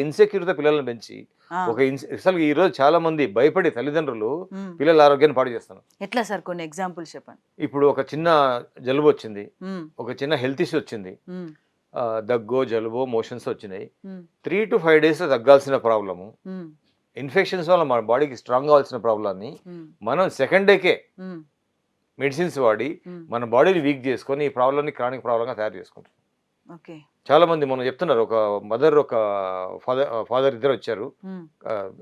ఇన్సెక్యూరిటీతో పిల్లల్ని పెంచి ఆ, అసలు ఈ రోజు చాలా మంది భయపడి తల్లిదండ్రులు ఉమ్. పిల్లల ఆరోగ్యాన్ని పాడు చేస్తున్నారు. ఎట్లా సార్ కొన్ని ఎగ్జాంపుల్స్ చెప్పండి. ఇప్పుడు ఒక చిన్న జలుబు వచ్చింది, ఉమ్, ఒక చిన్న హెల్త్ ఇష్యూ వచ్చింది, ఉమ్, దగ్గో జలుబో మోషన్స్ వచ్చినాయి. ఉమ్, 3 to 5 days తగ్గాల్సిన ప్రాబ్లము, ఉమ్, ఇన్ఫెక్షన్స్ వల్ల మన బాడీకి స్ట్రాంగ్ కావాల్సిన ప్రాబ్లమ్ని ఉమ్, మనం సెకండ్ డేకే ఉమ్, మెడిసిన్స్ వాడి ఉమ్. మన బాడీని వీక్ చేసుకొని ఈ ప్రాబ్లమ్ని క్రానిక్ ప్రాబ్లంగా తయారు చేసుకుంటాం. ఓకే. చాలా మంది మనం చెప్తున్నారు, ఒక మదర్ ఒక ఫాదర్ ఇద్దరు వచ్చారు ఉమ్,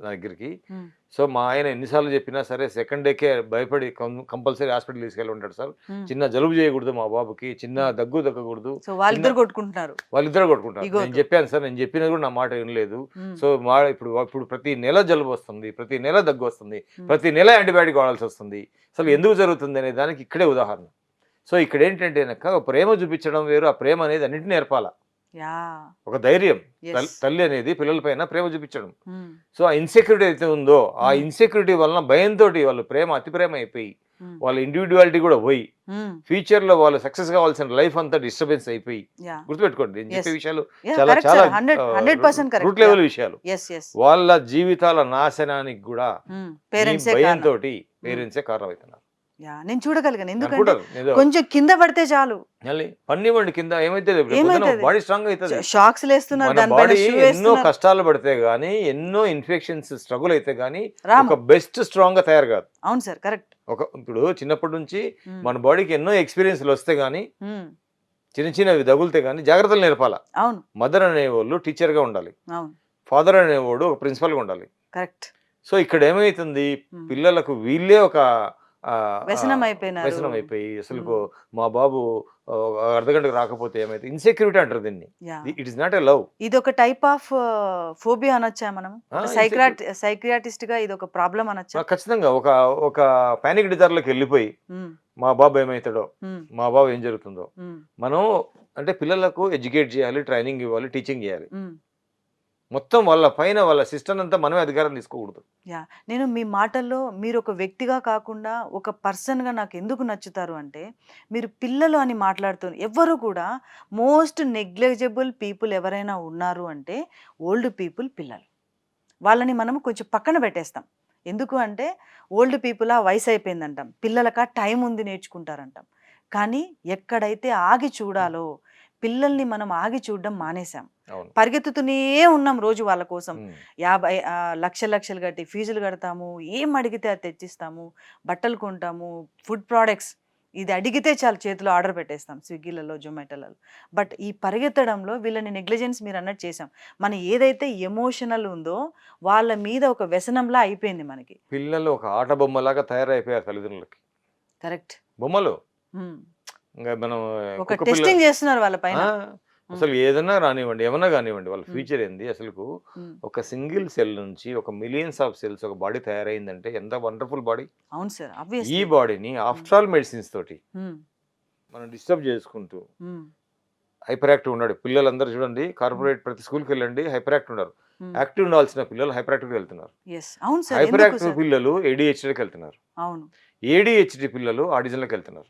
నా దగ్గరికి. ఉమ్, సో మా ఆయన ఎన్నిసార్లు చెప్పినా సరే సెకండ్ డేకే భయపడి కంపల్సరీ హాస్పిటల్ తీసుకెళ్ళి ఉంటాడు సార్. ఉమ్. చిన్న జలుబు చేయకూడదు మా బాబుకి, చిన్న దగ్గు తగ్గకూడదు. సో వాళ్ళిద్దరు కొట్టుకుంటున్నారు. వాళ్ళిద్దరు కొట్టుకుంటారు. Ego నేను తో. చెప్పాను సార్, నేను చెప్పినా కూడా నా మాట వినలేదు. ఉమ్, సో ఇప్పుడు ఇప్పుడు ప్రతి నెల జలుబు వస్తుంది, ప్రతి నెల దగ్గు వస్తుంది, ఉమ్, ప్రతి నెల యాంటీబయాటిక్ వాడాల్సి వస్తుంది. అసలు ఎందుకు జరుగుతుంది అనే దానికి ఇక్కడే ఉదాహరణ. సో ఇక్కడ ఏంటంటే కనుక ప్రేమ చూపించడం వేరు, ఆ ప్రేమ అనేది అన్నింటినీ నేర్పాల. యా, ఒక ధైర్యం, yes. తల్లి అనేది పిల్లల పైన ప్రేమ చూపించడం. ఉమ్, సో ఆ ఇన్సెక్యూరిటీ అయితే ఉందో ఆ Hmm. ఇన్సెక్యూరిటీ వలన భయంతో వాళ్ళు అతి ప్రేమ అయిపోయి ఉమ్, వాళ్ళ ఇండివిజువాలిటీ కూడా పోయి ఉమ్, ఫ్యూచర్లో వాళ్ళు సక్సెస్ కావాల్సిన లైఫ్ అంతా డిస్టర్బెన్స్ అయిపోయి. యా, గుర్తుపెట్టుకోండి, నేను చెప్పే Yes. విషయాలు Yeah, చాలా correct, చాలా sir. 100% correct. రూట్ లెవెల్ విషయాలు. Yes yes. వాళ్ళ జీవితాల నాశనానికి కూడా పేరెంట్సే భయంతో పేరెంట్సే కారణం అవుతున్నారు. యా, నేను చూడగలిగాను. ఎందుకంటే అనుకుంటారు, ఏదో కొంచెం కింద పడితే చాలు పన్నివ్వండి కింద ఏమైతే ఏమైతది? బాడీ స్ట్రాంగ్ అవుతుంది. షాక్స్ లేస్తున్నారు, మన దానిపైన బాడీ shoe ఎన్నో వేస్తున్నారు. కష్టాలు పడితే గానీ, ఎన్నో ఇన్ఫెక్షన్స్ స్ట్రగుల్ అయితే గానీ రాము. ఒక బెస్ట్ స్ట్రాంగ్ గా తయారు కాదు. అవును సార్, కరెక్ట్. ఇప్పుడు చిన్నప్పటి నుంచి మన బాడీకి ఎన్నో ఎక్స్పీరియన్స్లు వస్తే గానీ, చిన్న చిన్నవి తగులితే గానీ జాగ్రత్తలు నేర్పాలా. అవును మదర్ అనేవాళ్ళు టీచర్ గా ఉండాలి, అవును, ఫాదర్ అనేవాడు ఒక ప్రిన్సిపల్ గా ఉండాలి. కరెక్ట్. సో ఇక్కడ ఏమైతుంది, పిల్లలకు వీళ్ళే ఒక వ్యసనం అయిపోయినారు. వ్యసనం అయిపోయి అసలు మా బాబు అర్ధగంటకు రాకపోతే ఏమైతే ఇన్సెక్యూరిటీ అంటారు దీన్ని. Yeah, it is not a love. ఇది ఒక టైప్ ఆఫ్ ఫోబియా అనొచ్చా మనం? సైక్రియాటిస్ట్ గా ఇది ఒక ప్రాబ్లం అనొచ్చా? ఖచ్చితంగా ఒక ఒక పానిక్ డిజార్లోకి వెళ్ళిపోయి ఉమ్, మా బాబు ఏమవుతాడో, ఉమ్, మా బాబు ఏం జరుగుతుందో. ఉమ్, మనం అంటే పిల్లలకు ఎడ్యుకేట్ చేయాలి, ట్రైనింగ్ ఇవ్వాలి, టీచింగ్ చేయాలి. ఉమ్. మొత్తం వాళ్ళ పైన వాళ్ళ సిస్టమ్ అంతా మనమే అధికారం తీసుకోకూడదు. యా, నేను మీ మాటల్లో మీరు ఒక వ్యక్తిగా కాకుండా ఒక పర్సన్గా నాకు ఎందుకు నచ్చుతారు అంటే, మీరు పిల్లలు అని మాట్లాడుతున్నారు. ఎవ్వరు కూడా మోస్ట్ నెగ్లిజిబుల్ పీపుల్ ఎవరైనా ఉన్నారు అంటే ఓల్డ్ పీపుల్, పిల్లలు. వాళ్ళని మనం కొంచెం పక్కన పెట్టేస్తాం. ఎందుకు అంటే ఓల్డ్ పీపుల్ ఆ వయసు అయిపోయిందంటాం, పిల్లలకా టైం ఉంది నేర్చుకుంటారంటాం. కానీ ఎక్కడైతే ఆగి చూడాలో పిల్లల్ని మనం ఆగి చూడడం మానేశాం. అవును. పరిగెత్తుతూనే ఉన్నాం రోజు వాళ్ళ కోసం. ఉమ్. 50 లక్షలు కట్టి ఫీజులు కడతాము, ఏం అడిగితే అది తెచ్చిస్తాము, బట్టలు కొంటాము, ఫుడ్ ప్రోడక్ట్స్ ఇది అడిగితే చాలు చేతిలో ఆర్డర్ పెట్టేస్తాం స్విగ్గీలలో, జొమాటోలలో. బట్ ఈ పరిగెత్తడంలో వీళ్ళని నెగ్లిజెన్స్ మీరు అన్నట్టు చేసాం. మన ఏదైతే ఎమోషనల్ ఉందో వాళ్ళ మీద ఒక వ్యసనంలా అయిపోయింది మనకి. పిల్లలు ఒక ఆట బొమ్మలాగా తయారైపోయారు తల్లిదండ్రులకి. కరెక్ట్. బొమ్మలు ఇంకా మనం ఒక కుక్క పిల్ల టెస్టింగ్ చేస్తున్నారు వాళ్ళ పైన. అసలు ఏదన్నా రానివ్వండి, ఏమన్నా కానివ్వండి, వాళ్ళ ఫ్యూచర్ ఏంది అసలు. ఒక సింగిల్ సెల్ నుంచి ఒక మిలియన్స్ ఆఫ్ సెల్స్ ఒక బాడీ తయారైందంటే ఎంత వండర్ఫుల్ బాడీ. అవును సార్, ఈ ఆబ్వియస్లీ. బాడీని ఆఫ్టర్ ఆల్ మెడిసిన్స్ తోటి మనం డిస్టర్బ్ చేసుకుంటూ హైపర్ యాక్టివ్ ఉన్నాడు. పిల్లలందరూ చూడండి, కార్పొరేట్ ప్రతి స్కూల్కి వెళ్ళండి, హైపర్ యాక్టివ్ ఉన్నారు. యాక్టివ్ ఉండాల్సిన పిల్లలు హైపర్ యాక్టివ్కి వెళ్తున్నారు. అవును సార్, హైపర్ ఎందుకు యాక్టివ్ సార్? పిల్లలు ADHDకి వెళ్తున్నారు. అవును. ADHD పిల్లలు ఆటిజంలోకి వెళ్తున్నారు.